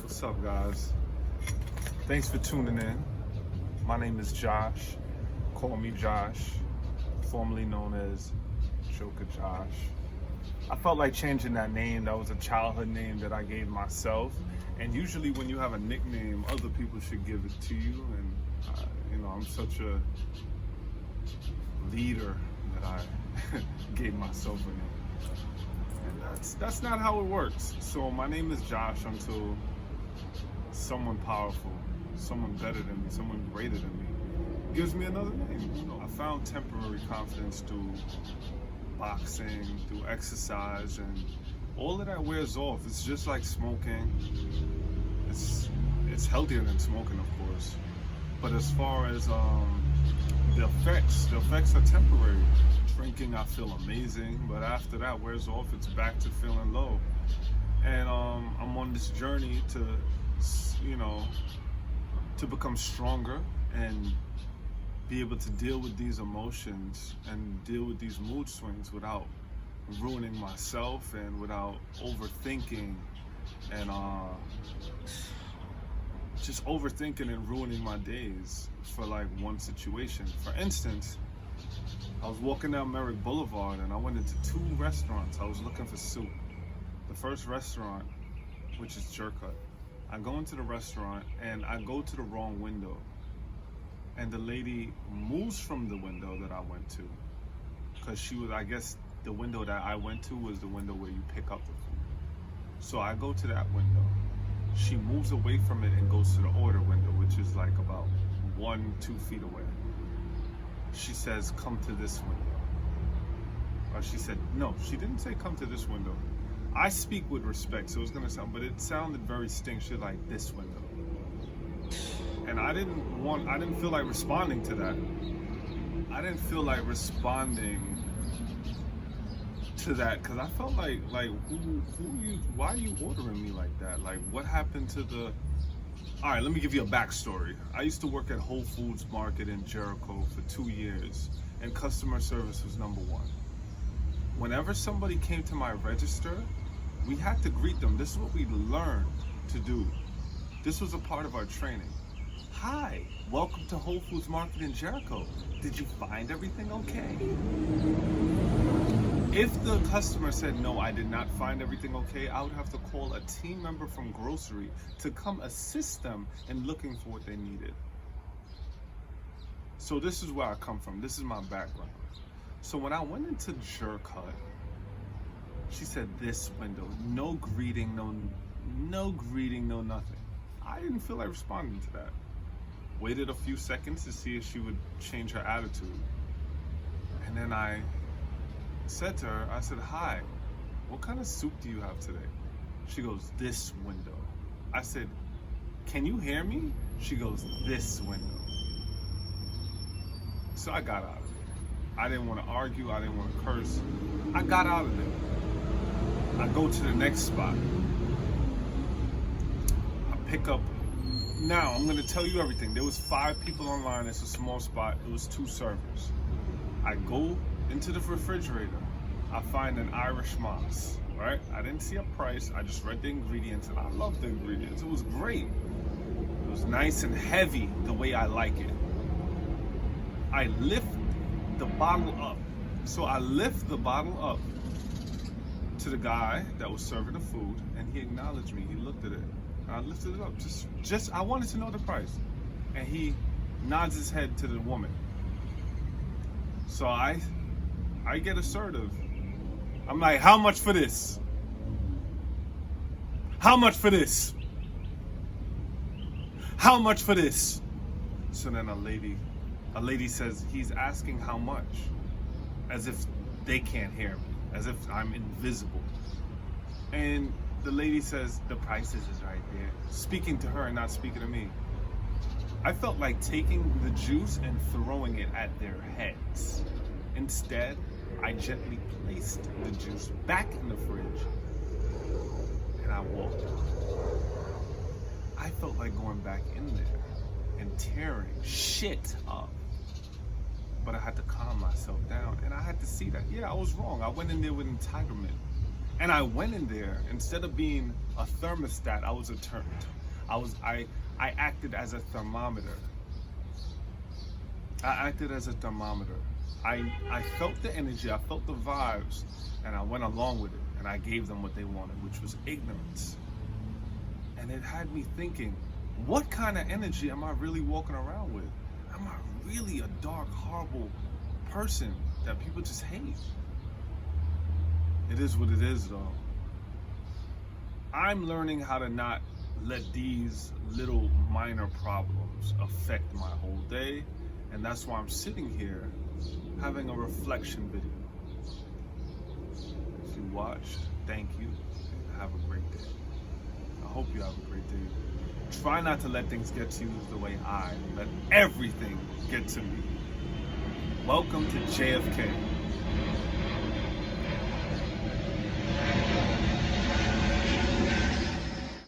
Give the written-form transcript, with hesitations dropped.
What's up, guys? Thanks for tuning in. My name is Josh. Call me Josh, formerly known as Joker Josh. I felt like changing that name. That was a childhood name that I gave myself. And usually, when you have a nickname, other people should give it to you. And I'm such a leader that I gave myself a name. And that's not how it works. So my name is Josh until someone powerful, someone better than me, someone greater than me gives me another name. I found temporary confidence through boxing, through exercise, and all of that wears off. It's just like smoking. It's healthier than smoking, of course. But as far as the effects are temporary. Drinking, I feel amazing, but after that wears off, it's back to feeling low. And I'm on this journey to become stronger and be able to deal with these emotions and deal with these mood swings without ruining myself and without overthinking and just overthinking and ruining my days for like one situation. For instance, I was walking down Merrick Boulevard and I went into two restaurants. I was looking for soup. The first restaurant, which is Jerk Hut. I go into the restaurant and I go to the wrong window. And the lady moves from the window that I went to. Because I guess the window that I went to was the window where you pick up the food. So I go to that window. She moves away from it and goes to the order window, which is like about 1-2 feet away. She says, come to this window. Or she said, no, she didn't say come to this window. I speak with respect, so it's gonna sound, but it sounded very distinct. She's like, this window. And I didn't feel like responding to that. I didn't feel like responding to that because I felt like why are you ordering me like that? Like, what happened to the... All right, let me give you a backstory. I used to work at Whole Foods Market in Jericho for 2 years, and customer service was number one. Whenever somebody came to my register, we had to greet them. This is what we learned to do. This was a part of our training. Hi, welcome to Whole Foods Market in Jericho. Did you find everything okay? If the customer said, no, I did not find everything okay, I would have to call a team member from grocery to come assist them in looking for what they needed. So this is where I come from. This is my background. So when I went into Jerk Hut, she said, this window, no greeting, no greeting, no nothing. I didn't feel like responding to that. Waited a few seconds to see if she would change her attitude. And then I said to her, I said, hi, what kind of soup do you have today? She goes, this window. I said, can you hear me? She goes, this window. So I got out of it. I didn't want to argue, I didn't want to curse. I got out of there. I go to the next spot. I pick up. Now, I'm gonna tell you everything. There was 5 people online, it's a small spot, it was 2 servers. I go into the refrigerator, I find an Irish Moss, right? I didn't see a price, I just read the ingredients and I love the ingredients. It was great. It was nice and heavy the way I like it. I lift the bottle up. So I lift the bottle up to the guy that was serving the food and he acknowledged me, he looked at it. I lifted it up, just I wanted to know the price. And he nods his head to the woman. So I get assertive. I'm like, how much for this? How much for this? How much for this? So then a lady says, he's asking how much? As if they can't hear me, as if I'm invisible. And the lady says, the prices is right there. Speaking to her and not speaking to me. I felt like taking the juice and throwing it at their heads. Instead, I gently placed the juice back in the fridge and I walked out. I felt like going back in there and tearing shit up. But I had to calm myself down and I had to see that, yeah, I was wrong. I went in there with entitlement. And I went in there, instead of being a thermostat, I acted as a thermometer. I acted as a thermometer. I felt the energy, I felt the vibes, and I went along with it, and I gave them what they wanted, which was ignorance. And it had me thinking, what kind of energy am I really walking around with? Am I really a dark, horrible person that people just hate? It is what it is, though. I'm learning how to not let these little minor problems affect my whole day, and that's why I'm sitting here having a reflection video. If you watched, thank you, and have a great day. I hope you have a great day. Try not to let things get to you the way I let everything get to me. Welcome to JFK.